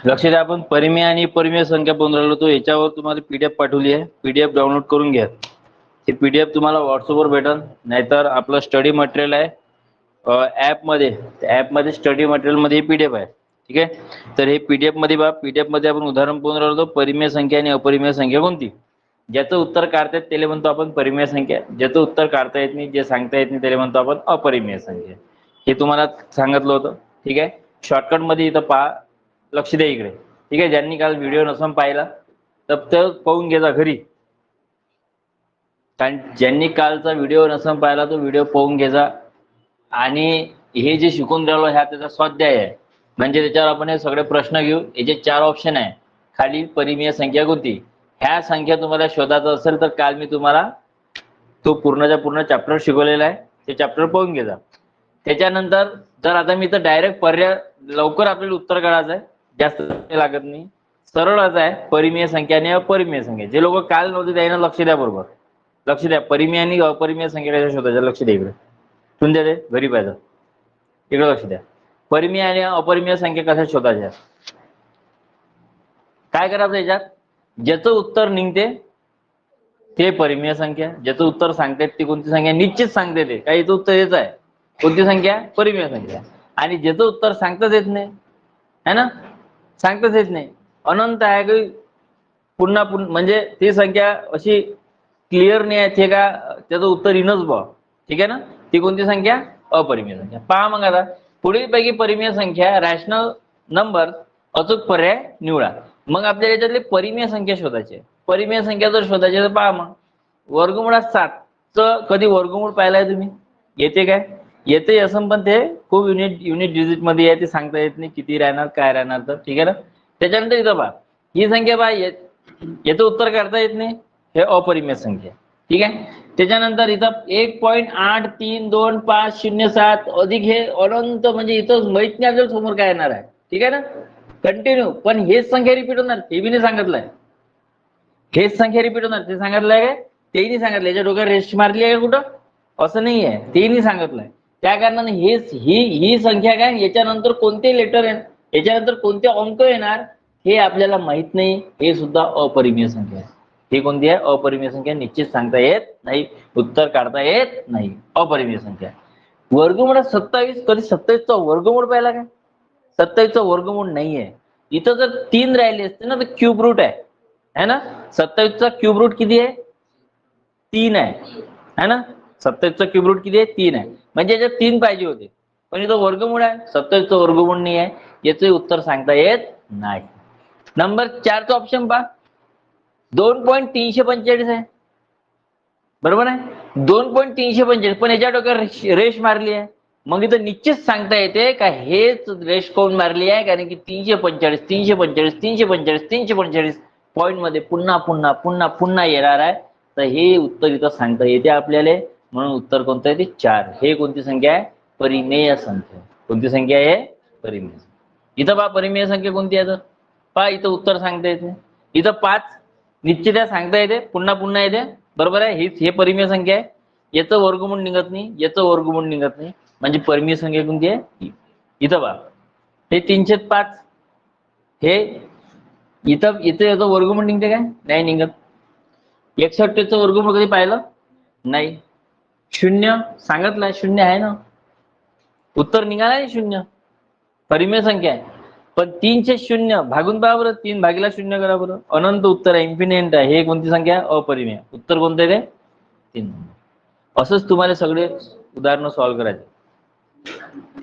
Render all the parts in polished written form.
लक्ष द्या, आपण परिमेय आणि अपरिमेय संख्या पाहून राहिलो. तो याच्यावर तुम्हाला पीडीएफ पाठवली आहे, पीडीएफ डाउनलोड करून घ्या. हे पीडीएफ तुम्हाला व्हॉट्सअपवर भेटेल, नाहीतर आपलं स्टडी मटेरियल आहे ॲपमध्ये स्टडी मटेरियल मध्ये पीडीएफ आहे. ठीक आहे, तर हे पीडीएफ मध्ये बघा, पीडीएफ मध्ये आपण उदाहरण पाहून राहिलो. परिमेय संख्या आणि अपरिमेय संख्या कोणती? ज्याचं उत्तर काढता येत त्याला म्हणतो आपण परिमेय संख्या, ज्याचं उत्तर काढता येत नाही, जे सांगता येत नाही त्याला म्हणतो आपण अपरिमेय संख्या. हे तुम्हाला सांगितलं होतं. ठीक आहे, शॉर्टकट मध्ये इथं पहा, लक्ष द्या इकडे. ठीक आहे, ज्यांनी काल व्हिडिओ नसून पाहिला तर ते पाहून घ्या घरी. कारण ज्यांनी कालचा व्हिडिओ नसून पाहिला तो व्हिडिओ पाहून घ्यायचा. आणि हे जे शिकून राहिलो ह्या त्याचा स्वाध्याय आहे, म्हणजे त्याच्यावर आपण हे सगळे प्रश्न घेऊ. याचे 4 ऑप्शन आहे. खाली परिमेय संख्या कोणती, ह्या संख्या तुम्हाला शोधायचं असेल तर काल मी तुम्हाला तो पूर्णच्या पूर्ण चॅप्टर शिकवलेला आहे, ते चॅप्टर पाहून घ्या. त्याच्यानंतर जर आता मी तर डायरेक्ट पर्याय लवकर आपल्याला उत्तर काढायचं आहे, जास्त लागत नाही, सरळच आहे. परिमेय संख्या आणि अपरिमेय संख्या. जे लोक काल नव्हते त्यांना लक्ष द्या, बरोबर लक्ष द्या. परिमेय आणि अपरिमेय संख्या कशा शोधायच्या, लक्ष द्या इकडे. तुम्ही द्या ते घरी पाहिजे, इकडे लक्ष द्या. परिमेय आणि अपरिमेय संख्या कशा शोधायच्या, काय करायचं याच्यात? ज्याचं उत्तर निघते ते परिमेय संख्या, ज्याचं उत्तर सांगते ती कोणती संख्या निश्चित सांगते ते, काही याचं उत्तर हेच आहे, कोणती संख्या? परिमेय संख्या. आणि ज्याचं उत्तर सांगताच येत नाही है ना, सांगताच येत नाही, अनंत आहे की पुन्हा म्हणजे ती संख्या अशी क्लिअर नाही आहे ते का त्याचं उत्तर येणंच बा. ठीक आहे ना, ती कोणती संख्या? अपरिमेय संख्या. पहा मग आता पुढील पैकी परिमेय संख्या रॅशनल नंबर अचूक पर्याय निवडा. मग आपल्याला याच्यातले परिमेय संख्या शोधायचे. परिमेय संख्या जर शोधायचे तर पहा मग वर्गमुळात 7चं कधी वर्गमूळ पाहिलाय तुम्ही? येते काय? येते असं, पण ते खूप युनिट डिजिट मध्ये आहे, ते सांगता येत नाही किती राहणार काय राहणार. तर ठीक आहे ना, त्याच्यानंतर इथं पहा ही संख्या पहा, याचं उत्तर काढता येत नाही, हे अपरिमेय संख्या. ठीक आहे, त्याच्यानंतर इथं 1.832507 अधिक हे अनंत, म्हणजे इथं माहित नाही आपल्याला समोर काय येणार आहे. ठीक आहे ना, कंटिन्यू. पण हेच संख्या रिपीट होणार, ते बी नाही सांगितलंय. हेच संख्या रिपीट होणार ते सांगितलंय काय? तेही नाही सांगितलं. याच्या डोक्यात रेस्ट मारली आहे कुठं? असं नाही आहे, तेही नाही सांगितलंय. त्या कारणाने हेच ही संख्या काय, याच्यानंतर कोणते लेटर येणार, याच्यानंतर कोणते अंक येणार हे आपल्याला माहित नाही. हे सुद्धा अपरिमेय संख्या आहे. ही कोणती आहे? अपरिमेय संख्या. निश्चित सांगता येत नाही, उत्तर काढता येत नाही, अपरिमेय संख्या. वर्गमूळ 27, कधी 27चा वर्गमूळ पाहिला काय? 27चा वर्गमूळ नाहीये. इथं जर 3 राहिले असते ना तर क्यूब रूट आहे ना. 27चा क्यूब रूट किती आहे? 3 आहे ना. 27चा क्यूब रूट किती आहे? 3 आहे. म्हणजे याच्यात 3 पाहिजे होते, पण इथं वर्गमूळ आहे, 27चा वर्गमूळ नाही आहे. याचे उत्तर सांगता येत नाही. नंबर 4चा ऑप्शन पहा, 2.345 आहे, बरोबर आहे. 2.345, पण याच्या डोक्यावर रेष मारली आहे. मग इथं निश्चित सांगता येते का हेच रेष कोण मारली आहे, कारण की 345 पॉईंट मध्ये पुन्हा पुन्हा पुन्हा पुन्हा येणार आहे. तर हे उत्तर इथं सांगता येते आपल्याला. म्हणून उत्तर कोणतं आहे? ते 4. हे कोणती संख्या आहे? परिमेय संख्या. कोणती संख्या आहे? परिमेय. इथं पहा परिमेय संख्या कोणती आहे, तर पहा इथं उत्तर सांगता येते. इथं 5 निश्चित आहे, सांगता येते, पुन्हा पुन्हा येते, बरोबर आहे. हे परिमेय संख्या आहे. याचं वर्गमूळ निघत नाही, याचं वर्गमूळ निघत नाही, म्हणजे परिमेय संख्या कोणती आहे? इथं पहा हे 305, हे इथं याचं वर्गमूळ निघते काय? नाही निघत. 61चं वर्गमूळ कधी पाहिलं? नाही. 0 सांगितलं, 0 आहे ना, उत्तर निघाला नाही 0, परिमेय संख्या आहे. पण 3 चे 0 भागून पहा बरं, 3 भागीला 0 करा बरं, अनंत उत्तर आहे, इन्फिनिट आहे. हे कोणती संख्या? अपरिमेय. उत्तर कोणतं आहे? 3. असंच तुम्हाला सगळे उदाहरणं सॉल्व्ह करायचे.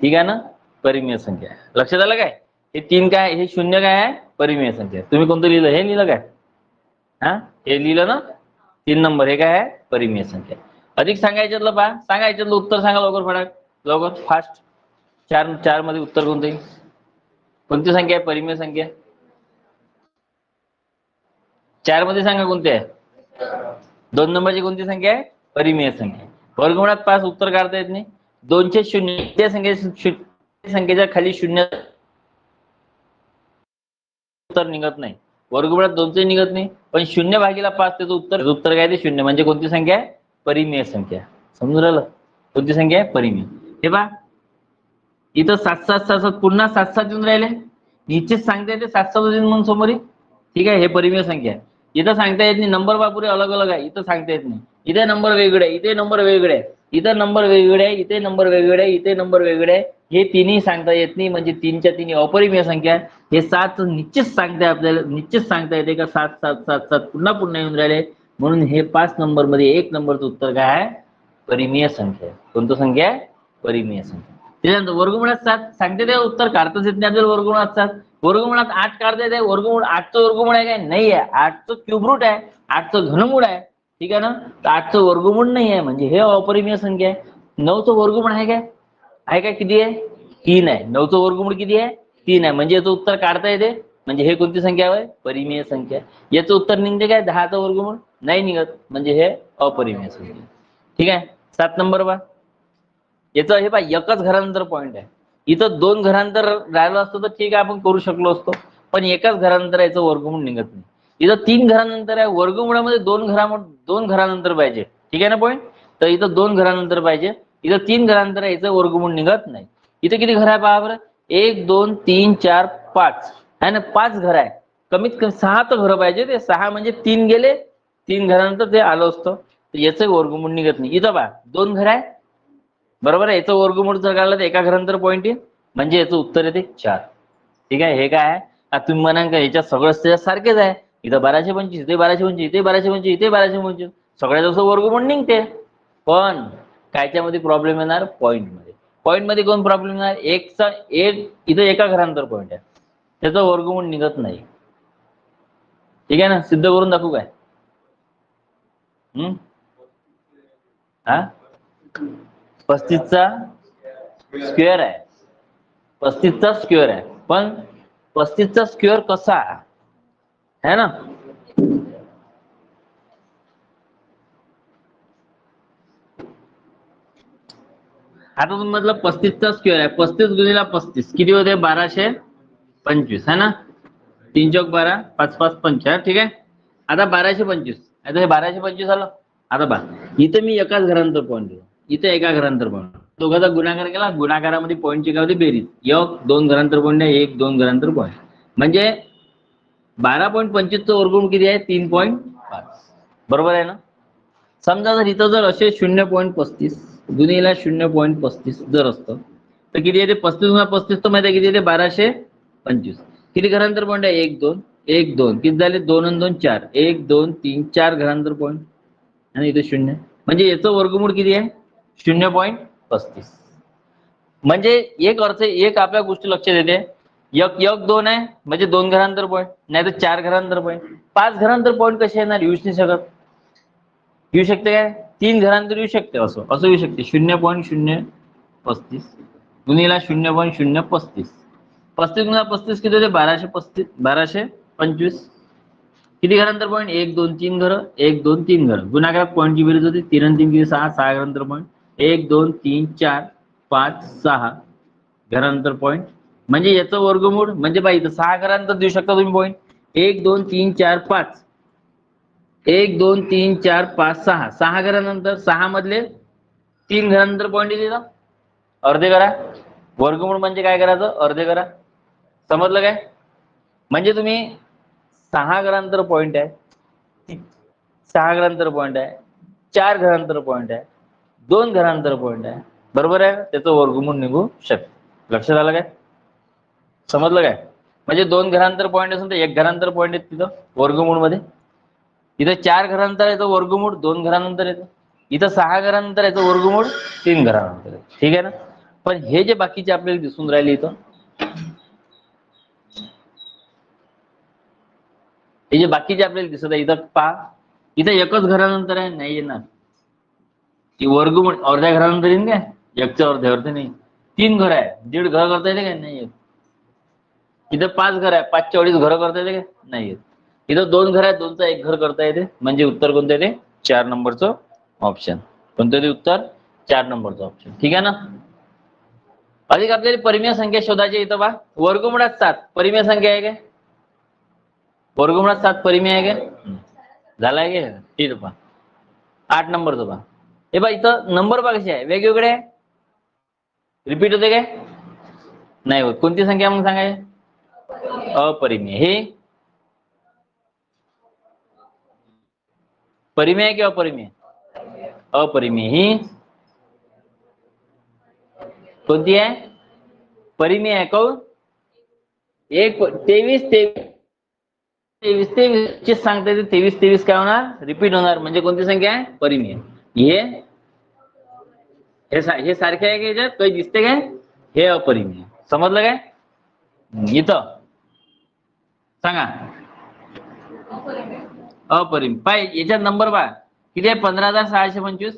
ठीक आहे ना, परिमेय संख्या. लक्षात आलं काय? हे 3 काय, हे 0 काय आहे? परिमेय संख्या. तुम्ही कोणतं लिहिलं? हे लिहिलं काय? हा, हे लिहिलं ना, 3 नंबर. हे काय आहे? परिमेय संख्या. अधिक सांगायच्यातलं पहा, सांगायच्यातलं उत्तर सांगा लवकर, फटाक लवकर, फास्ट. 4 मध्ये उत्तर कोणतं आहे? कोणती संख्या आहे परिमेय संख्या? 4 मध्ये सांगा कोणती आहे? 2 नंबरची कोणती संख्या आहे? परिमेय संख्या. वर्गमुळात 5 उत्तर काढता येत नाही. 2चे 0 त्या संख्येच्या खाली 0 उत्तर निघत नाही. वर्गमुळात 2चे निघत नाही, पण 0 भागीला 5 त्याचं उत्तर काय? ते 0. म्हणजे कोणती संख्या आहे? परिमेय संख्या. समजून राहिलं? कोणती संख्या आहे? परिमेय. हे पहा इथं 7 7 7 7 पुन्हा 7 7 येऊन राहिले. निश्चित सांगता येते 7 7 येऊन म्हणून समोर. ठीक आहे, हे परिमेय संख्या आहे. इथं सांगता येत नाही, नंबर बापुरे अलग अलग आहे, इथं सांगता येत नाही. इथे नंबर वेगळे आहे, इथे नंबर वेगळे आहे, इथं नंबर वेगळे आहे, इथे नंबर वेगळे आहे, इथे नंबर वेगळे आहे. हे तिन्ही सांगता येत नाही, म्हणजे 3च्या 3 अपरिमेय संख्या आहे. हे 7 निश्चित सांगते आपल्याला, निश्चित सांगता येते का 7 7 7 7 पुन्हा पुन्हा येऊन राहिले. म्हणून हे 5 नंबर मध्ये 1 नंबरचं उत्तर काय आहे? परिमेय संख्या आहे. कोणतं संख्या आहे? परिमेय संख्या. त्याच्यानंतर वर्गमुळात 7 सांगते ते उत्तर काढताच येत नाही आपल्याला. वर्गमुळात 7, वर्गमुळात 8 काढता येते. वर्गमूळ 8चं वर्गमूळ आहे काय? नाही आहे. 8चं क्यूब रूट आहे, 8चं घनमूळ आहे. ठीक आहे ना, तर 8चं वर्गमूळ नाही आहे, म्हणजे हे अपरिमेय संख्या आहे. 9चं वर्गमूळ आहे काय? आहे काय? किती आहे? 3 आहे. 9चं वर्गमूळ किती आहे? 3 आहे, म्हणजे याचं उत्तर काढता येते. म्हणजे हे कोणती संख्या आहे? परिमेय संख्या. याचं उत्तर निघते काय? 10चं वर्गमूळ नाही निघत, म्हणजे हे अपरिमेय संख्या. ठीक आहे, 7 नंबर बा. याचं हे पहा, एकच घरानंतर पॉईंट आहे. इथं 2 घरांतर राहिलं असतं तर ठीक आहे, आपण करू शकलो असतो, पण एकाच घरानंतर याचं वर्गमूळ निघत नाही. इथं 3 घरानंतर आहे, वर्गमुळामध्ये 2 घरानंतर पाहिजे. ठीक आहे ना पॉईंट, तर इथं 2 घरानंतर पाहिजे, इथं 3 घरानंतर याचं वर्गमूळ निघत नाही. इथं किती घर आहे पहा बरं? 1 2 3 4 5 आहे ना, 5 घर आहे. कमीत कमी 6 तर घरं पाहिजे. ते 6 म्हणजे 3 गेले, 3 घरानंतर ते आलं असतं, तर याचं वर्गमूळ निघत नाही. इथं पहा 2 घर आहे, बरोबर आहे. याचं वर्गमूळ जर काढलं तर एका घरानंतर पॉईंट येईल, म्हणजे याचं उत्तर येते 4. ठीक आहे, हे काय आहे? तुम्ही म्हणाल का याच्यात सगळं सारखेच आहे, इथं 1225, इथे 1225, इथे 1225, इथे 1225, सगळ्या जसं वर्गमूळ निघते. पण कायच्यामध्ये प्रॉब्लेम येणार? पॉईंट मध्ये. पॉईंट मध्ये कोण प्रॉब्लेम येणार? एकचा एक, इथं एका घरानंतर पॉईंट आहे, त्याचं वर्गमूळ निघत नाही. ठीक आहे ना, सिद्ध करून दाखवू काय? हा, 35चा स्क्वेअर आहे, 35चा स्क्वेअर आहे, पण 35चा स्क्वेअर कसा आहे ना? आता तुम्ही म्हटलं 35चा स्क्वेअर आहे, 35 गुणिले 35 किती होते? 1225 है ना. 3 चौक 12, 5 5 पंचा. ठीक आहे, आता 1225, आता हे 1225 आलं. आता बा, इथे मी एकाच घरानंतर पॉईंट दिला, इथे एका घरानंतर पॉईंट, दोघांचा गुणाकार केला, गुणाकारामध्ये पॉईंटची काय होती? बेरीज. 1 2 घरानंतर पॉईंट आहे, 1 2 घरानंतर पॉईंट, म्हणजे 12.25चं वर्गमूळ किती आहे? 3.5. बरोबर आहे ना. समजा जर इथं जर असे 0.35 गुणिले 0.35 जर असतं तर किती येते? 35 गुणिले 35 तर माहिती आहे किती येते? 1225. किती घरानंतर पॉईंट आहे? 1 2 1 2, किती झाले? 2 आणि 2 4, 1 2 3 4 घरानंतर पॉईंट, आणि इथे 0, म्हणजे याचं वर्गमूळ किती आहे? 0.35. म्हणजे एक अर्थ, एक आपल्या गोष्टी लक्षात येते, एक 2 आहे म्हणजे 2 घरानंतर पॉईंट, नाही तर 4 घरानंतर पॉईंट. 5 घरानंतर पॉईंट कसे येणार? येऊच नाही शकत. येऊ शकते काय? 3 घरानंतर येऊ शकते, असं असं येऊ शकते. 0.035 गुणिला 0.035, 35 गुणिला 35 किती होते? 1235, 1225. किती घरानंतर पॉईंट? 1 2 3 घर, 1 2 3 घर, गुणाकारात पॉईंटची बेरीज होती. 3 आणि 3 किती? 6, 6 घरानंतर पॉईंट, 1 2 3 4 5 6 घरानंतर पॉईंट, म्हणजे याचं वर्गमूळ, म्हणजे बाई इथं 6 घरानंतर देऊ शकता तुम्ही पॉईंट. 1 2 3 4 5, 1 2 3 4 5 6, 6 घरानंतर, 6 मधले 3 घरानंतर पॉईंट येते. अर्धे करा. वर्गमूळ म्हणजे काय करायचं? अर्धे करा. समजलं काय? म्हणजे तुम्ही 6 घरानंतर पॉईंट आहे, 6 घरानंतर पॉईंट आहे, 4 घरानंतर पॉईंट आहे, 2 घरानंतर पॉईंट आहे, बरोबर आहे, त्याचं वर्गमूळ निघू शकते. लक्षात आलं काय? समजलं काय? म्हणजे 2 घरानंतर पॉईंट असेल तर 1 घरानंतर पॉईंट येत तिथं वर्गमूळ मध्ये. इथं 4 घरानंतर याचं वर्गमूळ 2 घरानंतर येतं, इथं 6 घरानंतर याचं वर्गमूळ 3 घरानंतर येतं. ठीक आहे ना. पण हे जे बाकीचे आपल्याला दिसून राहिले इथं, हे जे बाकीचे आपल्याला दिसत आहे इथं पहा, इथं एकच घरानंतर आहे, नाही येणार. ती वर्गमूळ अर्ध्या घरानंतर येईन काय? एकच्या अर्ध्यावरती नाही. 3 घर आहे, 1.5 घर करता येते काय? नाही येत. इथं 5 घर आहे, 5 च्या 2.5 घर करता येते काय? नाही येत. इथं 2 घर आहे, 2चा 1 घर करता येते, म्हणजे उत्तर कोणतं येते? 4 नंबरचं ऑप्शन. कोणतं येते उत्तर? 4 नंबरचं ऑप्शन. ठीक आहे ना. अधिक आपल्याला परिमेय संख्या शोधायची. इथं पहा, वर्गमुळात 7 परिमेय संख्या आहे काय? वर्गमुळात 7 परिमेय आहे काय? झालाय काय? ठीक आहे. पहा 8 नंबरचं पहा, हे पहा इथं नंबर पहा कसे आहे? वेगवेगळे आहे, रिपीट होते काय? नाही होत. कोणती संख्या मग सांगाय? अपरिमेय. हे परिमेय आहे की अपरिमेय? अपरिमेय. ही कोणती आहे? परिमेय आहे. काऊन? 23 सांगता येते. 23 काय होणार? रिपीट होणार. म्हणजे कोणती संख्या आहे? परिमेय. हे सारखे आहे का याच्यात? काही दिसते काय? हे अपरिमेय. समजलं काय? इथं सांगा. अपरिमेय. पाय याच्यात नंबर पहा किती आहे? 15,625,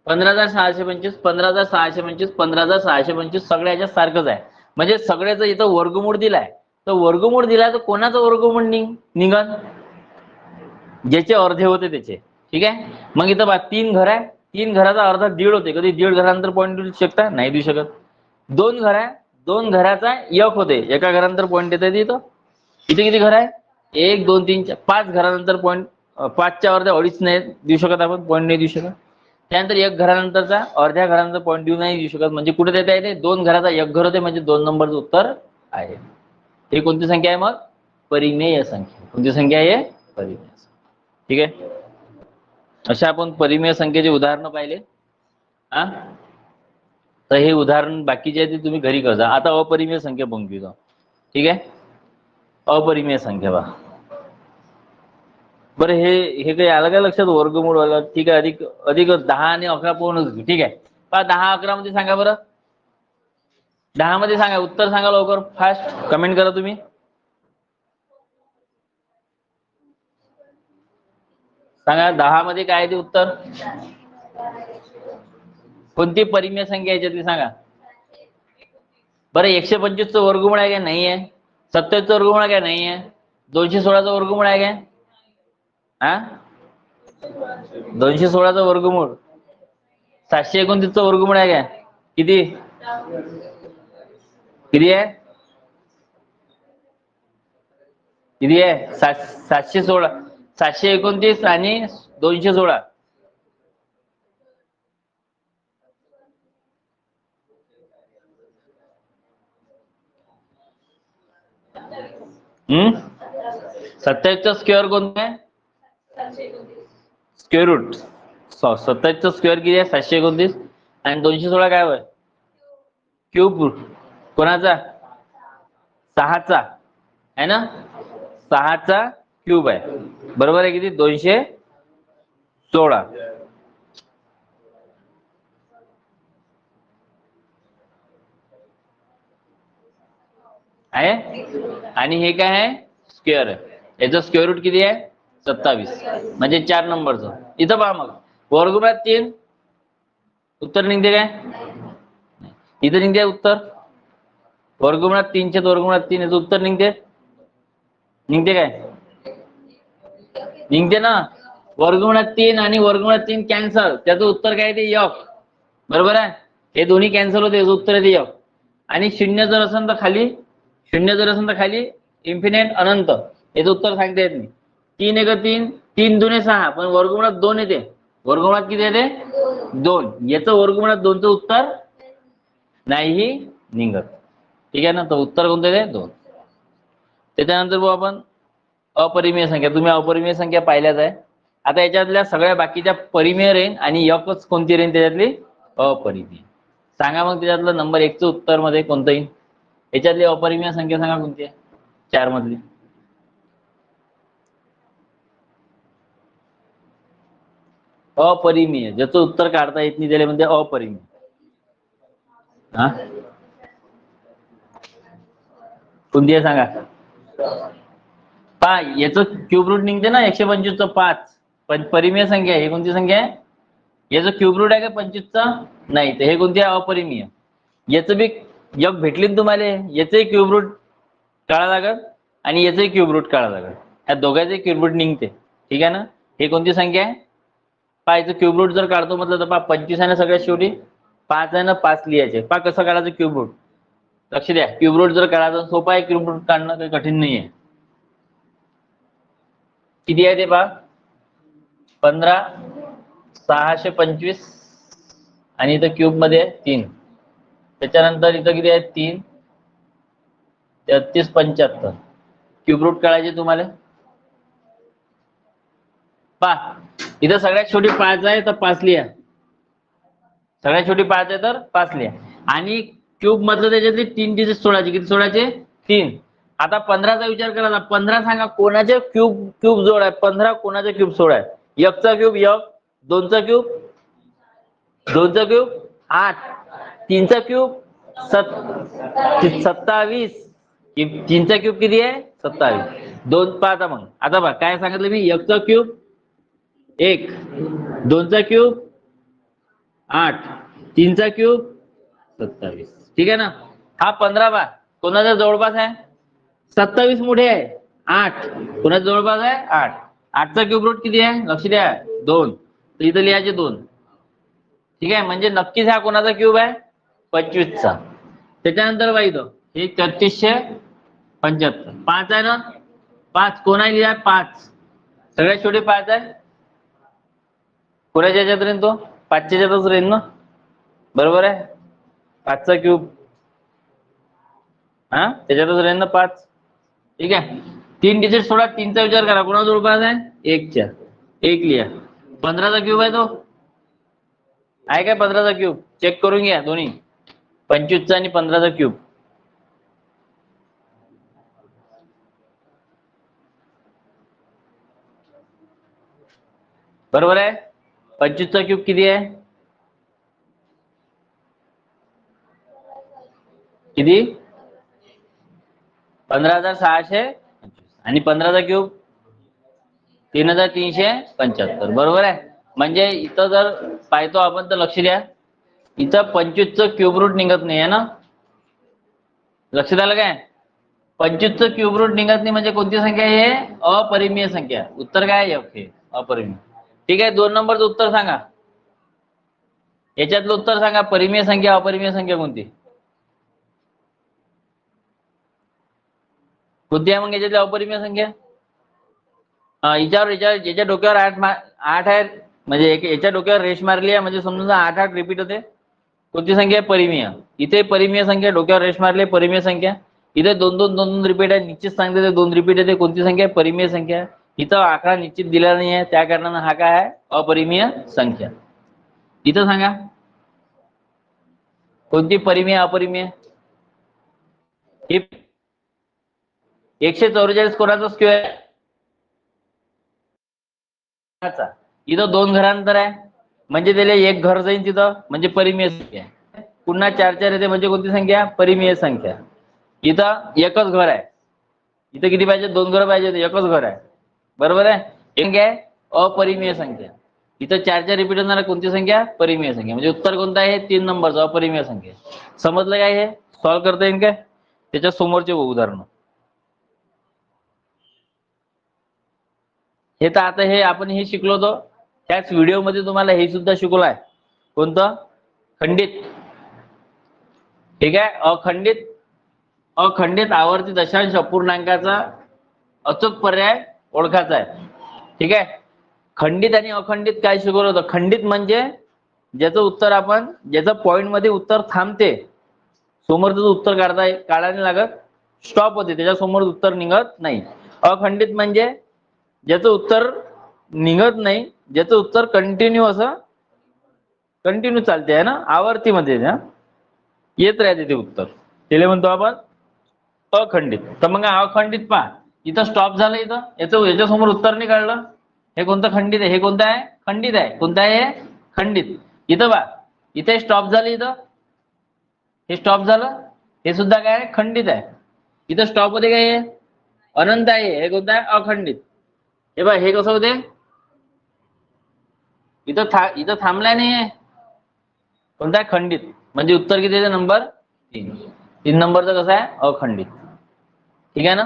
15,625, 15,625, 15,625 सगळ्या याच्यात सारखंच आहे. म्हणजे सगळ्याचं इथं वर्गमूळ दिलाय. तर वर्गमूळ दिलाय तर कोणाचं वर्गमूळ निघन? ज्याचे अर्धे होते त्याचे. ठीक आहे. मग इथं बा 3 घर आहे. 3 घराचा अर्धा दीड होते. कधी दीड घरानंतर पॉईंट देऊ शकता? नाही देऊ शकत. 2 घर आहे. 2 घराचा 1 होते. एका घरानंतर पॉईंट देता येते इथं. इथे किती घर आहे? 1 2 3 4 5 घरानंतर पॉईंट. 5च्या अर्ध्या अडीच नाही देऊ शकत आपण. पॉईंट नाही देऊ शकत. त्यानंतर 1 घरानंतरचा अर्ध्या घरानंतर पॉईंट देऊ नाही देऊ शकत. म्हणजे कुठे देता येते? 2 घराचा 1 घर होते. म्हणजे 2 नंबरचं उत्तर आहे. ही कोणती संख्या आहे मग? परिमेय संख्या. कोणती संख्या आहे? परिमेय. ठीक आहे. अशा आपण परिमेय संख्येचे उदाहरण पाहिले. हा, तर हे उदाहरण बाकीचे आहे ते तुम्ही घरी करा. आता अपरिमेय संख्या बघून घेऊ. ठीक आहे. अपरिमेय संख्या बा. बरं हे काही आलं काय लक्षात? वर्गमूळ आलं. ठीक आहे. अधिक अधिक 10 आणि 11 पूर्ण. ठीक आहे. पहा 10 11 मध्ये सांगा बरं. 10 मध्ये सांगा. उत्तर सांगा लवकर. फास्ट कमेंट करा तुम्ही. सांगा 10 मध्ये काय आहे ते उत्तर? कोणती परिमेय संख्या याच्यातली सांगा. बरं 125चं वर्गमूळ आहे का? नाही आहे. 27चं वर्गमूळ आहे का? नाही आहे. 216चं वर्गमूळ आहे का? हा, 216चं वर्गमूळ. 729चं वर्गमूळ आहे का? किती किती आहे? किती आहे? 716. 729 आणि 216. हम्म, 27चा स्क्वेअर कोणता आहे? Square route. 27चा स्क्वेअर किती आहे? 729. आणि 216 काय होय? Cube root. कोणाचा? 6चा आहे ना. 6चा क्यूब आहे. बरोबर आहे. किती? 216 आहे. आणि हे काय आहे? स्क्वेअर आहे. याचं स्क्वेअर रूट किती आहे? 27. म्हणजे 4 नंबरचं. इथं पहा मग वर्गमूळात 3 उत्तर निघते काय? इथं निघते उत्तर. वर्गमूळात 3चे वर्गमूळात 3 याचं उत्तर निघते. निघते काय? निघते ना. वर्गमूळात 3 आणि वर्गमूळात 3 कॅन्सल. त्याचं उत्तर काय ते? 1. बरोबर आहे. हे दोन्ही कॅन्सल होते. याचं उत्तर आहे 1. आणि शून्य जर असेल तर खाली, शून्य जर असेल तर खाली इन्फिनिट अनंत. याचं उत्तर सांगता येत नाही. 3 1 3, 3 2 6. पण वर्गमूळात 2 येते. वर्गमूळात किती येते? 2. याचं वर्गमूळात 2चं उत्तर नाही निघत. ठीक आहे ना. तर उत्तर कोणतं येते? 2. त्याच्यानंतर बघू आपण अपरिमेय संख्या. तुम्ही अपरिमेय संख्या पाहिल्याच आहे. आता याच्यातल्या सगळ्या बाकीच्या परिमेय राहील आणि एकच कोणती राहील त्याच्यातली? अपरिमेय. सांगा मग त्याच्यातलं नंबर 1चं उत्तर मध्ये कोणतं येईल? याच्यातली अपरिमेय संख्या सांगा कोणती आहे? 4 मधली. अपरिमेय. ज्याचं उत्तर काढता येत नाही त्याला म्हणजे अपरिमेय. हा, कोणती आहे सांगा. पहा याचं क्यूब रूट निघते ना. 125चं 5. पण परिमेय संख्या आहे. ही कोणती संख्या आहे? याचं क्यूब रूट आहे का 25चा? नाही. तर हे कोणती आहे? अपरिमेय. याचं बी एक भेटली ना तुम्हाला. याचंही क्यूब रूट काढा लागत आणि याचंही क्यूब रूट काढा लागत. ह्या दोघांचे क्यूब रूट निघते. ठीक आहे ना. हे कोणती संख्या आहे? पहा याचं क्यूब रूट जर काढतो म्हटलं तर पहा 25 आहे ना सगळ्यात शेवटी. 5 आहे ना. 5 लिहायचे. पहा कसं काढायचं क्यूब रूट. लक्ष द्या. क्यूब रूट जर काढायचं सोपं आहे. क्यूब रूट काढणं काही कठीण नाही आहे. किती आहे ते पहा. 15,625 आणि इथं क्यूब मध्ये 3. त्याच्यानंतर इथं किती आहे? 3. 33 75 क्यूब रूट काढायचे तुम्हाला. पहा इथं सगळ्यात छोटी 5 आहे तर 5 लिहा. सगळ्यात छोटी 5 आहे तर 5 लिहा. आणि क्यूब मधलं त्याच्यातले 3 डिजिट सोडायचे. किती सोडायचे? 3. आता 15चा विचार करा. 15 सांगा कोणाचे क्यूब क्यूब जोड आहे. 15 कोणाचे क्यूब सोड आहे. 1 चा क्यूब 1, 2 चा क्यूब 2 चा क्यूब 8, 3 चा क्यूब 27. 3 चा क्यूब किती आहे? 27. 2 पाहता मग. आता बघा काय सांगितलं मी. 1 चा क्यूब 1, 2 चा क्यूब 8, 3 चा क्यूब 27. ठीक आहे ना. हा 15 बा कोणाचा जवळपास आहे? 27 मोठे आहे. 8 कोणाचा जवळपास आहे? 8. 8 चा क्यूब रूट किती आहे? लक्ष द्या 2. तर इथं लिहायचे 2. ठीक आहे. म्हणजे नक्कीच हा कोणाचा क्यूब आहे? 25 चा. त्याच्यानंतर बघा इथं हे 3375 5 आहे ना. 5 कोणा लिहा? 5 सगळ्यात छोटे 5 आहे. कोणाच्या ह्याच्यात राहील तो? 5 च्या ह्याच्यातच राहील ना. बरोबर आहे. 5 चा क्यूब हा त्याच्यातच राहील ना 5. ठीक आहे. 3 डिजिट सोडा. 3 चा विचार करा. कोणाचा जवळपास आहे? 1 च्या. 1 लिहा. 15 चा क्यूब आहे तो. आहे काय 15 चा क्यूब? चेक करून घ्या दोन्ही. 25 चा आणि 15 चा क्यूब. बरोबर आहे. 25 चा क्यूब किती आहे? किती? 15,625 आणि 15 चा क्यूब 3,375. बरोबर आहे. म्हणजे इथं जर पाहतो आपण तर लक्ष द्या. इथं 25 चं क्यूब रूट निघत नाही आहे ना. लक्षात आलं काय? 25 चं क्यूब रूट निघत नाही म्हणजे कोणती संख्या आहे? अपरिमेय संख्या. उत्तर काय आहे? F हे अपरिमेय. ठीक आहे. 2 नंबरचं उत्तर सांगा. याच्यातलं उत्तर सांगा. परिमेय संख्या अपरिमेय संख्या कोणती? कोणती आहे मग याच्यातली अपरिमेय संख्या? याच्या डोक्यावर 8 आहे म्हणजे याच्या डोक्यावर रेष मारली आहे म्हणजे समजून 8 रिपीट होते. कोणती संख्या आहे? परिमेय. इथे परिमेय संख्या डोक्यावर रेष मारली परिमेय संख्या. इथे 2 रिपीट आहे. निश्चित सांगते ते 2 रिपीट येते. कोणती संख्या आहे? परिमेय संख्या. इथं आकडा निश्चित दिला नाही आहे त्या कारणाने हा काय आहे? अपरिमेय संख्या. इथं सांगा कोणती परिमेय अपरिमेय? 144 कोणाचा स्क्वेअर? इथं 2 घरांतर आहे म्हणजे त्याला एक घर जाईल तिथं म्हणजे परिमेय संख्या. पुन्हा 4 4 येते म्हणजे कोणती संख्या? परिमेय संख्या. इथं एकच घर आहे. इथं किती पाहिजे? 2 घर पाहिजे. एकच घर आहे. बरोबर आहे. एक आहे अपरिमेय संख्या. इथं 4 4 रिपीट होणार कोणती संख्या? परिमेय संख्या. म्हणजे उत्तर कोणतं आहे? 3 नंबरचं अपरिमेय संख्या. समजलं काय? हे सॉल्व्ह करता येईल काय? त्याच्या समोरचे उदाहरण हे तर आता हे आपण हे शिकलो होतो. त्याच व्हिडिओ मध्ये तुम्हाला हे सुद्धा शिकवलं आहे. कोणतं? खंडित. ठीक आहे. अखंडित आवर्ती दशांश अपूर्णांकाचा अचूक पर्याय ओळखायचा आहे. ठीक आहे. खंडित आणि अखंडित काय शिकवलं होतं? खंडित म्हणजे ज्याचं उत्तर आपण ज्याचं पॉइंट मध्ये उत्तर थांबते. समोरचं उत्तर काढायला लागत स्टॉप होते. त्याच्या समोर उत्तर निघत नाही. अखंडित म्हणजे ज्याचं उत्तर निघत नाही. ज्याचं उत्तर कंटिन्यू चालते आहे ना. आवर्तीमध्ये येत राहते ते उत्तर. त्याला म्हणतो आपण अखंडित. तर मग अखंडित पहा इथं स्टॉप झालं. इथं याच्यासमोर उत्तर नाही काढलं. हे कोणतं खंडित आहे? हे कोणतं आहे? खंडित आहे. कोणतं आहे? खंडित. इथं पहा इथे स्टॉप झालं. इथं हे स्टॉप झालं. हे सुद्धा काय आहे? खंडित आहे. इथं स्टॉप मध्ये काय आहे? अनंत आहे. हे कोणतं आहे? अखंडित. हे बघा हे कसं होते? इथं थांबलाय नाही. कोणता आहे? खंडित. म्हणजे उत्तर किती आहे? नंबर 3. 3 नंबरचं कसं आहे? अखंडित. ठीक आहे ना.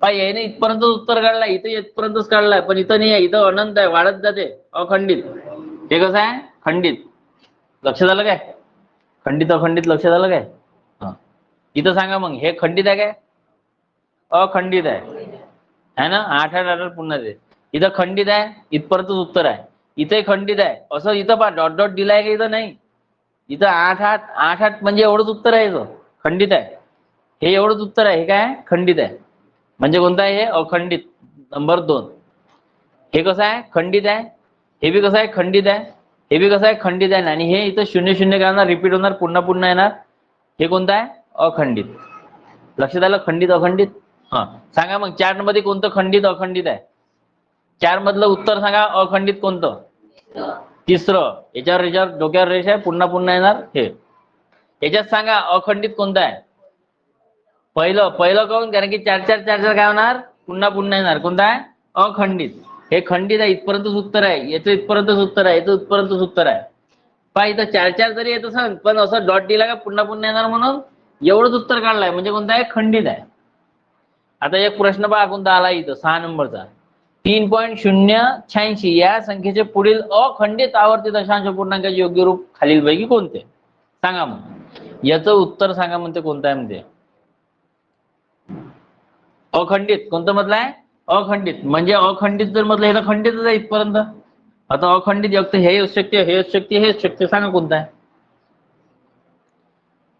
पाय याने इथपर्यंत उत्तर काढलाय. इथं इथपर्यंतच काढलाय पण इथं नाही आहे. इथं अनंत आहे. वाढत जाते. अखंडित. हे कसं आहे? खंडित. लक्षात आलं काय? खंडित अखंडित लक्षात आलं काय? हा. इथं सांगा मग हे खंडित आहे काय? अखंडित आहे ना. 8 8 8 पुन्हा ते. इथं खंडित आहे. इथपर्यंतच उत्तर आहे. इथे खंडित आहे. असं इथं पहा डॉट डॉट दिलाय का? इथं नाही. इथं 8 8 8 8 म्हणजे एवढंच उत्तर आहे. इथं खंडित आहे. हे एवढंच उत्तर आहे. हे काय खंडित आहे. म्हणजे कोणतं आहे हे अखंडित. नंबर 2. हे कसं आहे खंडित आहे. हे बी कसं आहे खंडित आहे. हे बी कसं आहे खंडित आहे. आणि हे इथं 0 0 काय होणार रिपीट होणार पुन्हा पुन्हा येणार. हे कोणतं आहे अखंडित. लक्षात आलं खंडित अखंडित. हा सांगा मग 4 मध्ये कोणतं खंडित अखंडित आहे. 4 मधलं उत्तर सांगा अखंडित कोणतं. तिसरं. याच्यावर डोक्यावर रेष आहे पुन्हा पुन्हा येणार हे. याच्यात सांगा अखंडित कोणतं आहे. पहिलं काऊन कारण की 4 4 4 4 काय होणार पुन्हा पुन्हा येणार. कोणतं आहे अखंडित. हे खंडित आहे इथपर्यंतच उत्तर आहे. याचं इथपर्यंतच उत्तर आहे. याचं इथपर्यंतच उत्तर आहे. पहा इथं 4 4 जरी येत असेल पण असं डॉट दिला का पुन्हा पुन्हा येणार म्हणून एवढंच उत्तर काढलंय म्हणजे कोणतं आहे खंडित आहे. आता एक प्रश्न पहा कोणता आला इथं 6 नंबरचा. 3.086 या संख्येचे पुढील अखंडित आवर्ती दशांश पूर्णांकाचे योग्य रूप खालीलपैकी कोणते. सांगा मग याचं उत्तर सांगा म्हणते कोणतं आहे म्हणते. अखंडित कोणतं म्हटलं आहे अखंडित. म्हणजे अखंडित जर म्हटलं हे तर खंडितच आहे इथपर्यंत. आता अखंडित फक्त हे असू शकते हे असू शकते हे असू शकते. सांगा कोणतं आहे.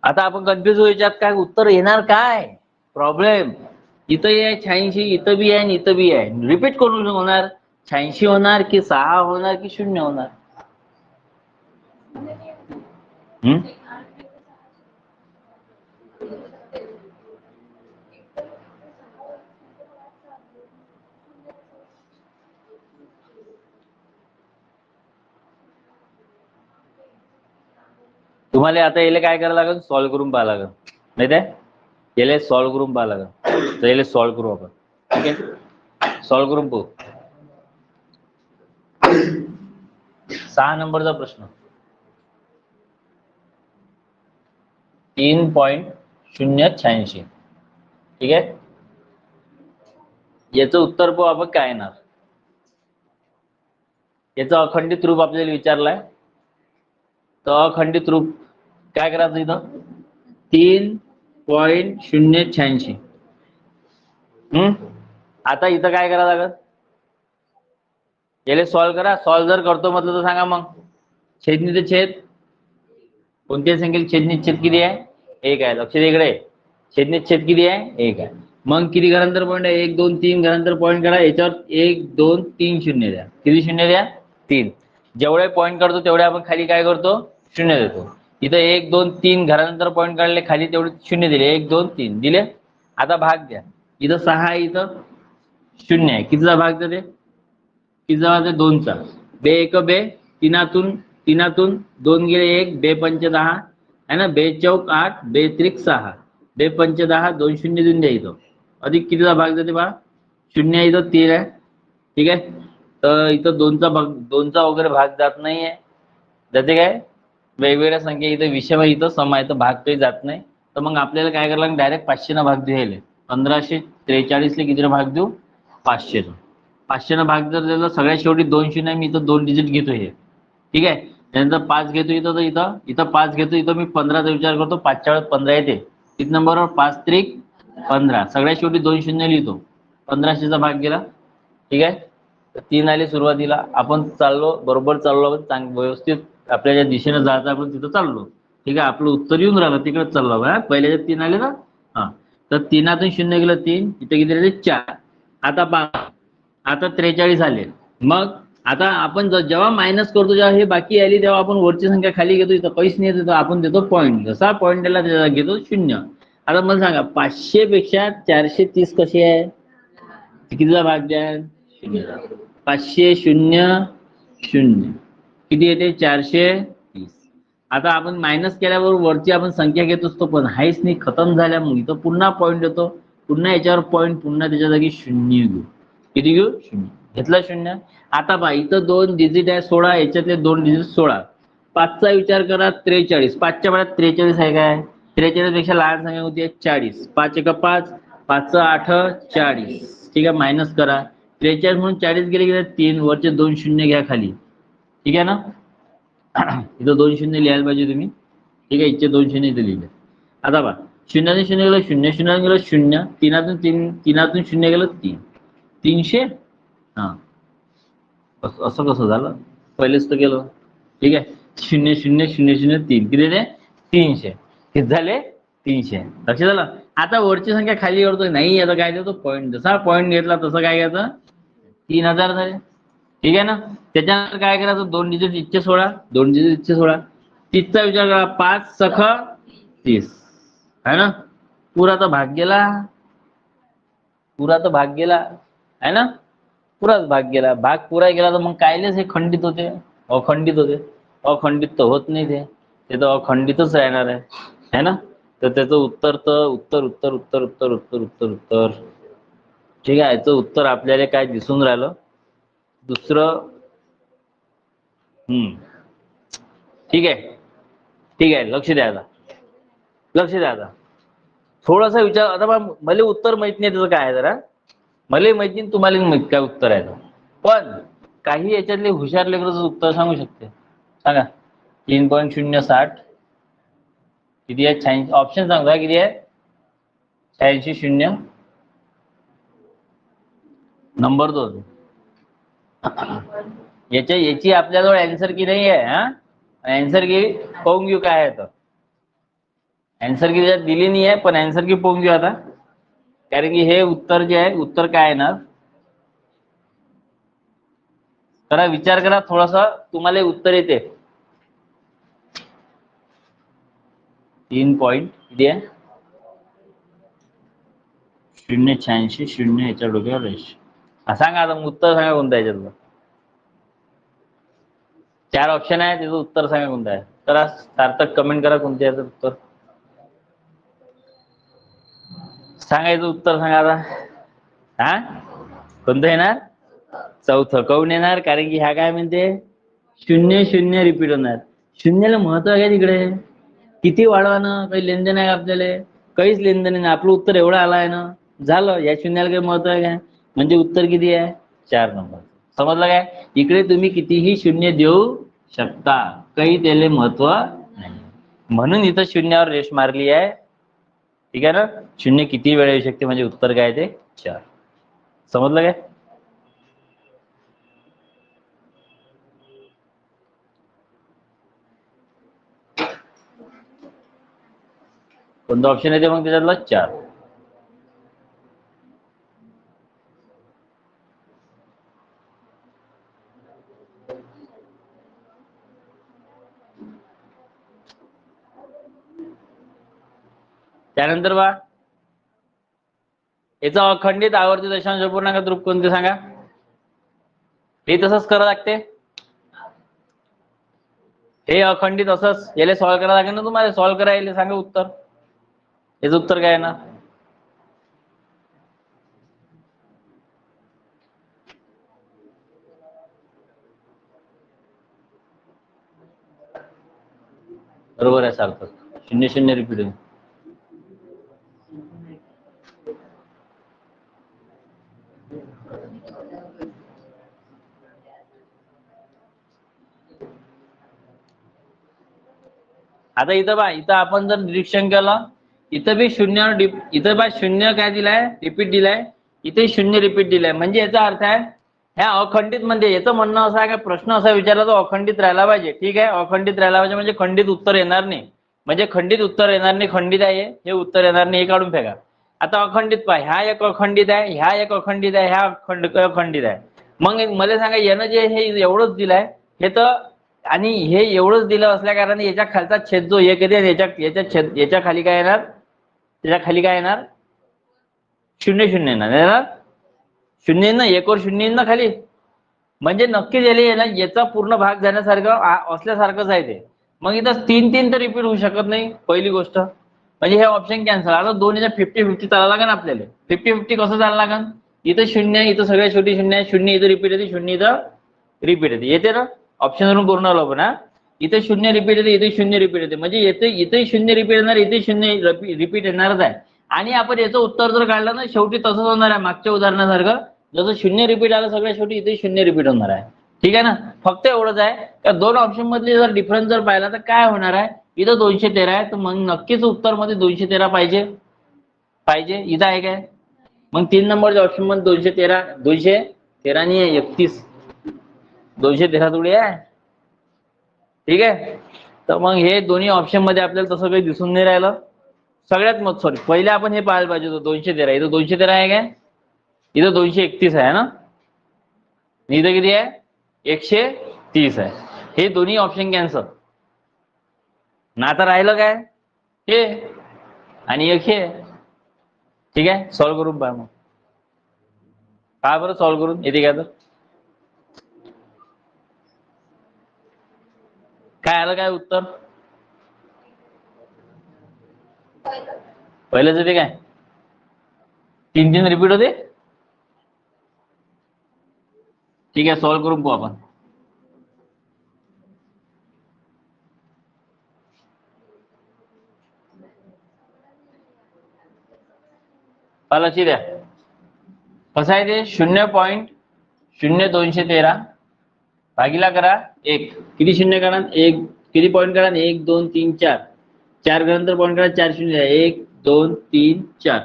आता आपण कन्फ्युज होऊ याच्यात काय उत्तर येणार काय प्रॉब्लेम. इथं आहे 86 इथं बी आहे आणि इथं बी आहे. रिपीट करून होणार 86 होणार की 6 होणार की 0 होणार. तुम्हाला आता याला काय करायला लागेल सॉल्व्ह करून पाहावं लागेल. नाही ते याला सॉल्व्ह करून पाहावं लागेल. तर याला सॉल्व्ह करू आपण. ठीक आहे सॉल्व्ह करून पाहू. 6 नंबरचा प्रश्न. 3.086 ठीक आहे. याचं उत्तर पाहू आपण काय येणार. याचं अखंडित रूप आपल्याला विचारलाय. तर अखंडित रूप काय करायचं इथं 3.086. आता इथं काय करावं लागेल याला सॉल्व्ह करा. सॉल्व्ह जर करतो म्हटलं तर सांगा मग छेदनी ते छेद कोणत्याही संख्येला छेदनी छेद किती आहे 1 आहे. लक्ष दे इकडे छेदनी छेद किती आहे 1 आहे. मग किती घरांतर पॉईंट आहे 1 2 3 घरांतर पॉईंट करा. याच्यावर 1 2 3 शून्य द्या. किती शून्य द्या 3. जेवढे पॉईंट करतो तेवढे आपण खाली काय करतो शून्य देतो. इथं 1 2 3 घरानंतर पॉईंट काढले खाली तेवढे शून्य दिले 1 2 3 दिले. आता भाग द्या. इथं 6 आहे इथं 0 आहे. कितीचा भाग देते कितीचा भाग 2चा. बे 1 बे तीनातून 2 गेले 1 बे 5 10 आहे ना. बे 4 8 बे 3 6 बे 5 10 2 शून्य देऊन द्या. इथं अधिक कितीचा भाग देते बा 0 आहे इथं 3 आहे. ठीक आहे. तर इथं 2चा वगैरे भाग जात नाहीये. जाते काय वेगवेगळ्या संख्या इथं विषम आहे इथं सम आहे तर भाग काही जात नाही. तर मग आपल्याला काय करायला लागेल डायरेक्ट 500 न भाग द्यायला. 1543 ला कितीला भाग देऊ 500 न. 500 न भाग जर दिला सगळ्यात शेवटी 2 शून्य आहे. मी इथं 2 डिजिट घेतो हे. ठीक आहे. त्यानंतर 5 घेतो इथं तर इथं 5 घेतो. इथं मी 15चा विचार करतो 5च्या वेळेस 15 येते. किती नंबरवर 5 त्रिक 15. सगळ्यात शेवटी 2 शून्य लिहितो. 1500चा भाग गेला. ठीक आहे. 3 आले सुरुवातीला. आपण चाललो बरोबर चाललो व्यवस्थित आपल्या ज्या दिशेने जायचं आपण तिथं चाललो. ठीक आहे. आपलं उत्तर येऊन राहिलं तिकडेच चाललो बा. पहिल्याच्या 3 आले ना. हा तर 3तून 0 गेलं 3. इथे किती राहिले 4. आता 43 आले. मग आता आपण जेव्हा मायनस करतो जेव्हा हे बाकी आली तेव्हा आपण वरची संख्या खाली घेतो. इथं काहीच नाही येतो आपण देतो पॉईंट. जसा पॉईंट दिला त्याला घेतो 0. आता मला सांगा 500 पेक्षा 430 कशी आहे कितीचा भाग द्या 500 0 0 किती येते 430. आता आपण मायनस केल्याबरोबर वरची आपण संख्या घेत असतो पण हायच नाही खतम झाल्या. मग इथं पुन्हा पॉईंट येतो. पुन्हा याच्यावर पॉईंट पुन्हा त्याच्या जागी 0 घेऊ. किती घेऊ 0 घेतला 0. आता पहा इथं 2 डिजिट आहे 16 याच्यातले 2 डिजिट 16. 5चा विचार करा 43. 5च्या वेळात 43 आहे काय 43 पेक्षा लहान संख्या होती 40. 5 1 5 5 8 40. ठीक आहे. मायनस करा 43 म्हणून 40 गेले 3 वरचे 2 शून्य घ्या खाली. ठीक आहे ना. इथं 2 शून्य लिहायला पाहिजे तुम्ही. ठीक आहे. इथचे 2 शून्य इथे लिहिले. आता पहा 0 0 गेलं 0 0 गेलं 0 3तून 0 गेलं 3 300. हा असं कसं झालं पहिलेच तर गेलं. ठीक आहे. 0 0 0 0 3 किती ते 300 किती झाले 300. लक्षात आलं. आता वरची संख्या खाली करतोय नाही, आता काय देतो पॉईंट, जसा पॉईंट घेतला तसं काय घ्यायचं 3000 झाले. ठीक आहे ना. त्याच्यानंतर काय करायचं 2 डिजिट इच्छे 16, 2 डिजिट इच्छे 16, 30चा विचार करा, 5 सख 30 है ना. पुरा तर भाग गेला, पुरा तर भाग गेला है ना, पुराच भाग गेला. भाग पुरा गेला तर मग कायलेच हे खंडित होते, अखंडित होते. अखंडित तर होत नाही, ते तर अखंडितच राहणार आहे ना. तर त्याचं उत्तर तर उत्तर उत्तर उत्तर उत्तर उत्तर उत्तर उत्तर ठीक आहे. याचं उत्तर आपल्याला काय दिसून राहिलं दुसरं. ठीक आहे, ठीक आहे. लक्ष द्यायचा, लक्ष द्यायचा. थोडासा विचार. आता मला उत्तर माहित नाही त्याचं काय आहे, जरा मला माहित नाही, तुम्हाला माहित काय उत्तर आहे. पण काही याच्यातले हुशार लेकराचं उत्तर सांगू शकते. सांगा 3.060 किती आहे? 86. ऑप्शन सांगा किती आहे? 86 0 नंबर 2. याची आपल्याजवळ अँसर की नाही आहे. हा, अँसर की पाहून घेऊ काय आहे. तर अँसर की त्याच्यात दिली नाही आहे, पण अँसर की पाहून घेऊ आता. कारण की हे उत्तर जे आहे, उत्तर काय येणार करा, विचार करा थोडासा, तुम्हाला उत्तर येते. 3 पॉईंट किती आहे? 086 0 याच्या डोक्यावर रेष. सांगा आता उत्तर सांगा कोणतं याच्यातलं. 4 ऑप्शन आहे, त्याचं उत्तर सांगा कोणतं आहे. करा सार्थक, कमेंट करा कोणतं याचं उत्तर सांगायचं. उत्तर सांगा आता. हा, कोणतं येणार? चौथं. काऊन येणार? कारण की ह्या काय म्हणते 0 0 रिपीट होणार. शून्याला महत्व आहे तिकडे. किती वाढवानं काही लेनदेन आहे आपल्याला? काहीच लेनदेन नाही. आपलं उत्तर एवढं आलं आहे ना, झालं. या शून्याला काही महत्व आहे काय? म्हणजे उत्तर किती आहे? 4 नंबर. समजलं काय? इकडे तुम्ही कितीही शून्य देऊ शकता, काही त्याला महत्व नाही. म्हणून इथं शून्यावर रेष मारली आहे. ठीक आहे ना. शून्य किती वेळा येऊ शकते, म्हणजे उत्तर काय ते 4. समजलं काय? कोणतं ऑप्शन येते मग त्याच्यातला? 4. त्यानंतर बा याचा अखंडित आवर्ती दशांश अपूर्णांक रूप कोणते सांगा. हे तसंच करावं लागते. हे अखंडित असंच याला सॉल्व्ह करावं लागेल ना तुम्हाला. सॉल्व्ह करायला सांगा उत्तर. याचं उत्तर काय आहे ना? बरोबर आहे सार्थक. 0 0 रिपीट होईल. आता इथं बा, इथं आपण जर निरीक्षण केलं, इथं बी शून्यावर इथं बा 0 काय दिलाय? रिपीट दिलाय. इथे 0 रिपीट दिलाय. म्हणजे याचा अर्थ आहे ह्या अखंडित म्हणजे याचं म्हणणं असं आहे का प्रश्न असा विचारला तो अखंडित राहायला पाहिजे. ठीक आहे, अखंडित राहायला पाहिजे म्हणजे खंडित उत्तर येणार नाही. म्हणजे खंडित उत्तर येणार नाही, खंडित आहे हे उत्तर येणार नाही, हे काढून फेका. आता अखंडित पहा, ह्या एक अखंडित आहे, ह्या एक अखंडित आहे, ह्या अखंडित आहे. मग मला सांगा यानं जे हे एवढंच दिलंय हे तर, आणि हे एवढंच दिलं असल्या कारणाने याच्या खालचा छेद जो एक येते याच्या खाली काय येणार? त्याच्या खाली काय येणार? 0 0 येणार. 0 ना 1 वर 0 ना खाली. म्हणजे नक्कीच याचा पूर्ण भाग जाण्यासारखं असल्यासारखंच आहे ते. मग इथं 3 3 तर रिपीट होऊ शकत नाही पहिली गोष्ट. म्हणजे हे ऑप्शन कॅन्सल. आता दोन्हीच्या 50-50 चालावं लागेल आपल्याला. 50-50 कसं चालावं लागेल? इथं 0 आहे, इथं सगळ्यात छोटी 0 आहे. 0 इथं रिपीट येते, 0 इथं रिपीट येते. येते ना ऑप्शन वरून करून आलो आपण. इथे 0 रिपीट येते, इथे 0 रिपीट येते. म्हणजे इथे 0 रिपीट येणार, इथे 0 रिपीट येणारच आहे. आणि आपण याचं उत्तर जर काढलं ना शेवटी तसंच होणार आहे मागच्या उदाहरणासारखं. जसं 0 रिपीट आलं सगळ्यात शेवटी, इथे 0 रिपीट होणार आहे. ठीक आहे ना. फक्त एवढंच आहे का दोन ऑप्शन मधले जर डिफरन्स जर पाहिला तर काय होणार आहे? इथं 213 आहे, तर मग नक्कीच उत्तर मध्ये 213 पाहिजे. इथं आहे काय? मग 3 नंबरच्या ऑप्शन मध्ये 213 नाही आहे, 31. 213 थोडी आहे. ठीक आहे. तर मग हे दोन्ही ऑप्शन मध्ये आपल्याला तसं काही दिसून नाही राहिलं. सगळ्यात मग सॉरी पहिले आपण हे पाहायला पाहिजे होतं 213. इथं 213 आहे काय, इथं 231 आहे ना, इथं किती आहे 130 आहे. हे दोन्ही ऑप्शन कॅन्सल. ना आता राहिलं काय हे आणि एक हे. ठीक आहे, सॉल्व्ह करून पहा. मग काय बरं सॉल्व्ह करून येते काय, तर काय आलं काय उत्तर, पहिलेच येते काय, 3 रिपीट होते. ठीक आहे, सॉल्व्ह करून पाहू आपण. लक्ष द्या कसं आहे ते 0.0213 भागीला करा 1. किती शून्य करा, एक किती पॉईंट करा, 1 2 3 4 4 नंतर पॉईंट करा, 4 शून्य 1 2 3 4.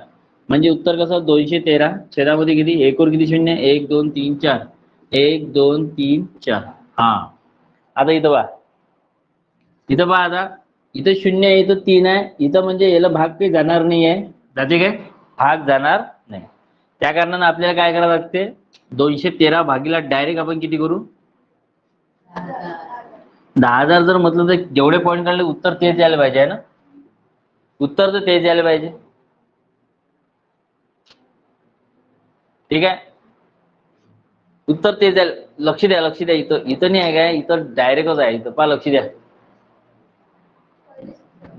म्हणजे उत्तर कसं 213 छेदामध्ये किती, 1 वर किती शून्य, 1 2 3 4 1 2 3 4. हा आता इथं पहा, इथं पहा आता इथं 0 आहे, इथं 3 आहे, इथं म्हणजे याला भाग काही जाणार नाही आहे. जाते काय, भाग जाणार नाही. त्या कारणाने आपल्याला काय करावं लागते, 213 भागीला डायरेक्ट आपण किती करू, 10,000 जर म्हटलं तर जेवढे पॉईंट काढले उत्तर तेच यायला पाहिजे ना, उत्तर तर तेच यायला पाहिजे. ठीक आहे, उत्तर तेच यायला. लक्ष द्या लक्ष द्या, इथं इथं नाही आहे काय, इथं डायरेक्टच आहे. इथं पहा लक्ष द्या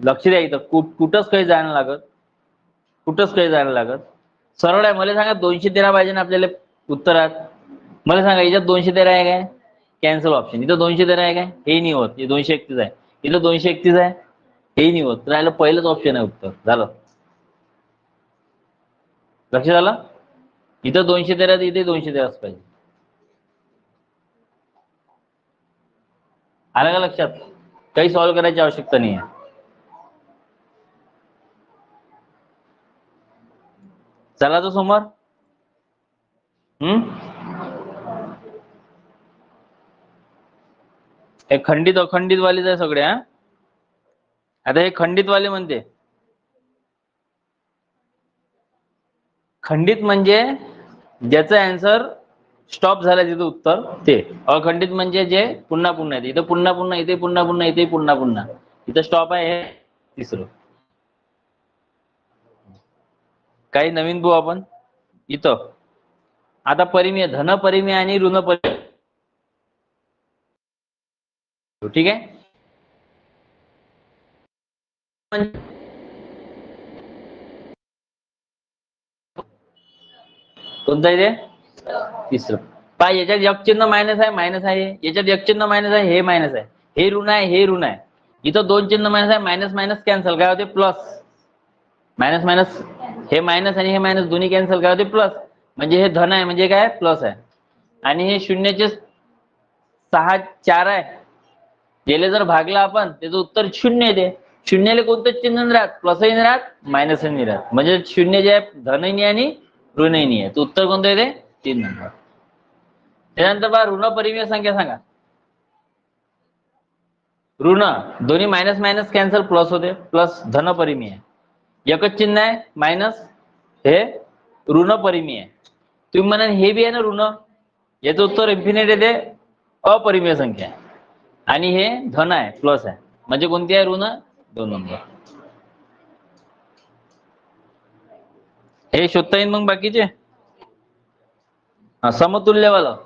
लक्ष द्या, इथं कुठंच काही जायला लागत, कुठंच काही जायला लागत, सरळ आहे. मला सांगा 213 पाहिजे ना आपल्याला उत्तरात, मला सांगा याच्यात 213 आहे काय, कॅन्सल ऑप्शन. इथं 213 आहे काय, हे नाही होत, हे 231 आहे. इथं 231 आहे, हे नाही होत. राहिलं पहिलंच ऑप्शन आहे उत्तर. झालं, लक्ष झालं. इथं 213 इथे 213 पाहिजे. आलं का लक्षात, काही सॉल्व्ह करायची आवश्यकता नाही आहे. चला तो समोर. हे खंडित अखंडित वालेच आहे सगळे. हा आता हे खंडित वाले म्हणते, खंडित म्हणजे ज्याचं आन्सर स्टॉप झाला तिथं उत्तर ते. अखंडित म्हणजे जे पुन्हा पुन्हा येते, इथं पुन्हा पुन्हा इथे पुन्हा पुन्हा इथे पुन्हा पुन्हा, इथं स्टॉप आहे. हे तिसरं. काही नवीन पाहू आपण इथं. आता परिमेय, धन परिमेय आणि ऋण परिमेय. ठीक आहे, कोणता आहे ते, तिसरं. पहा याच्यात एक चिन्ह मायनस आहे, मायनस आहे. याच्यात एक चिन्ह मायनस आहे, हे मायनस आहे. हे ऋण आहे, हे ऋण आहे. इथं 2 चिन्ह मायनस आहे, मायनस मायनस कॅन्सल, काय होते प्लस. मायनस मायनस, हे मायनस आणि हे मायनस दोन्ही कॅन्सल, काय होते प्लस. म्हणजे हे धन आहे म्हणजे काय प्लस आहे. आणि हे शून्याचे 6 4 आहे, गेले जर भागला आपण त्याचं उत्तर 0 येते. शून्याला कोणतंच चिन्ह नाही राहत, प्लसही नाही राहत, मायनसही नाही राहत. म्हणजे शून्य जे आहे धनही नाही आणि ऋणही नाही आहे. तर उत्तर कोणतं येते, 3 नंबर. त्यानंतर बघा ऋण परिमेय संख्या सांगा. ऋण दोन्ही मायनस मायनस कॅन्सल, प्लस होते, प्लस धन परिमेय. एकच चिन्ह आहे मायनस, हे ऋण परिमेय आहे. तुम्ही म्हणा हे बी आहे ना ऋण, याचं उत्तर इन्फिनिट येते, अपरिमेय संख्या आहे. आणि हे धन आहे, प्लस आहे. म्हणजे कोणती आहे ऋण, 2 नंबर. हे शोधता येईल मग बाकीचे. समतुल्यवालं.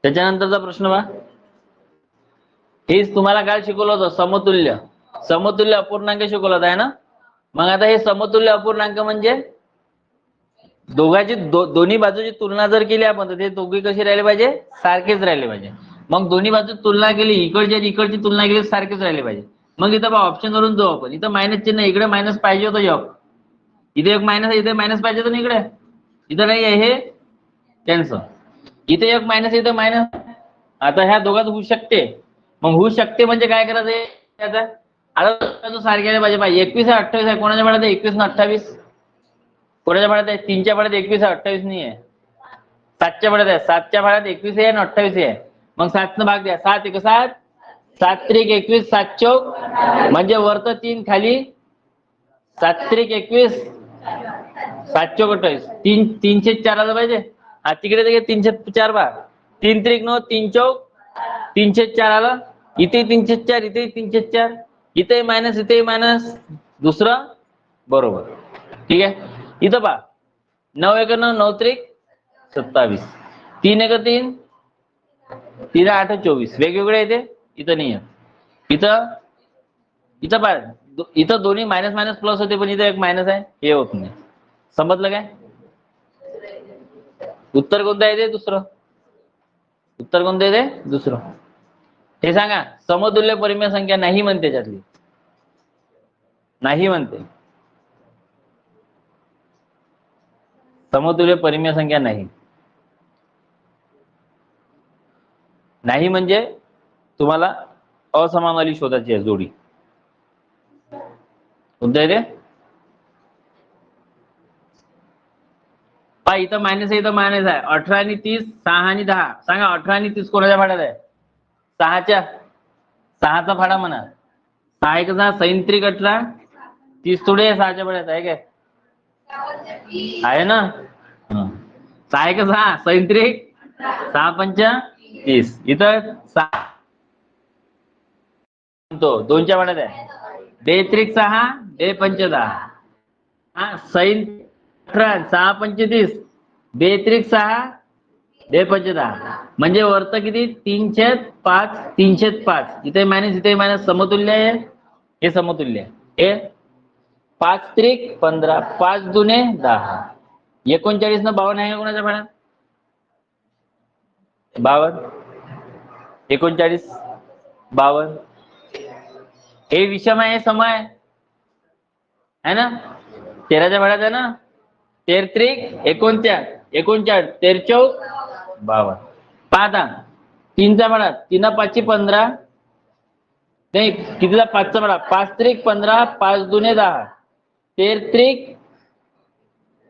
त्याच्यानंतरचा प्रश्न बघा, हेच तुम्हाला काय शिकवलं होतं, समतुल्य. समतुल्य अपूर्णांक शिकवलं होतं आहे ना. मग आता हे समतुल्य अपूर्णांक म्हणजे दोघांची दोन्ही बाजूची तुलना जर केली आपण तर ते दोघी कशी राहिले पाहिजे, सारखेच राहिले पाहिजे. मग दोन्ही बाजू तुलना केली, इकडची तुलना केली, सारखेच राहिले पाहिजे. मग इथं बा ऑप्शन करून जाऊ आपण. इथं मायनस चिन्ह, इकडे मायनस पाहिजे होतं एक, इथे एक मायनस आहे, इथे मायनस पाहिजे होतं ना इकडे, इथं नाही आहे, हे कॅन्सल. इथे एक मायनस, इथे मायनस. आता ह्या दोघात होऊ शकते. मग होऊ शकते म्हणजे काय करायचं, आता आता सारख्या पाहिजे. 21 आहे 28 आहे, कोणाच्या भाड्यात 21 ना 28, कोणाच्या भाड्यात आहे 3च्या भाड्यात 21 आहे 28 नाही आहे. 7च्या भाड्यात आहे, 7च्या भाड्यात 21 आहे आणि 28 आहे. मग 7 भाग द्या, 7 1 7 7 त्रिक 21, 7 चौक म्हणजे वरत 3 खाली 7 त्रिक 21, 7 चौक 28, 304 आलं पाहिजे. हा तिकडे 304 बा, 3 त्रिक 9, 3 चौक 304 आलं. इथे 304, इथे 304, इथे मायनस, इथे मायनस, दुसरं बरोबर. ठीक आहे. इथं पहा 9 एक 9, 9 त्रिक 27, 3 एक 3, 3 8 24, वेगवेगळे येते. इथं नाही आहे. इथं पहा इथं दोन्ही मायनस मायनस प्लस होते, पण इथं एक मायनस आहे, हे होत नाही. समजलं काय? उत्तर कोणतं आहे ते? दुसरं. उत्तर कोणतं आहे ते? दुसरं. हे सांगा, समतुल्य परिमेय संख्या नाही म्हणते त्यातली, नाही म्हणते. समतुल्य परिमेय संख्या नाही. नाही म्हणजे तुम्हाला असमानवाली शोधायची आहे जोडी. कोणतं आहे ते? पहा इथं मायनस आहे, इथं मायनस आहे. 18 आणि 30, 6 आणि 10. सांगा 18 आणि 30 कोणाच्या भाड्यात आहे? 6च्या. 6चा भाडा म्हणा. 6 एक 6, 6 त्रिक 18, 30 थोडे 6च्या भाड्यात आहे काय? आहे ना. 6 एक 6, 6 त्रिक 6 पंच 30. इथं 6 तो 2च्या भाड्यात आहे. 2 त्रिक 6, 2 पंच 10. हा 6 18, 6 पंच 30, 2 त्रिक 6, 2 पंच 10. म्हणजे वरत किती? 3/5, 3/5. इथे मायनस, इथे मायनस, समतुल्य आहे. हे समतुल्य आहे. हे 5 त्रिक 15, 5 दुने 10. 39 न 52 आहे का कोणाच्या भाड्यात? 52, 39, 52. हे विषम आहे, सम आहे ना. 13च्या भाड्यात आहे ना. 13 त्रिक 39, 39, 13 चौक 52. पाहता 3च्या भाड्यात, 3 5 15, नाही कितीचा? 5चा भाडा, 5 त्रिक 15, 5 दुने 10, 13 त्रिक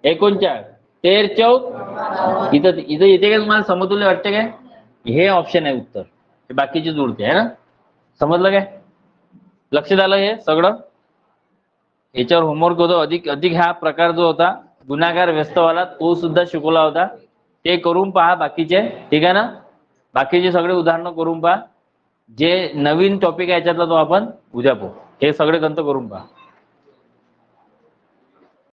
39, 13 चौक. इथं इथं येते का तुम्हाला समतुल्य वाटते काय? हे ऑप्शन आहे उत्तर. हे बाकीची जुळते आहे ना. समजलं काय? लक्षात आलं हे सगळं? याच्यावर होमवर्क होतं. अधिक अधिक हा प्रकार जो होता गुणाकार व्यस्तवाला, तो सुद्धा शिकवला होता. ते करून पहा बाकीचे. ठीक आहे ना. बाकीचे सगळे उदाहरणं करून पहा. जे नवीन टॉपिक आहे याच्यातला तो आपण उद्या पाहू. हे सगळे ग्रंथ करून पहा.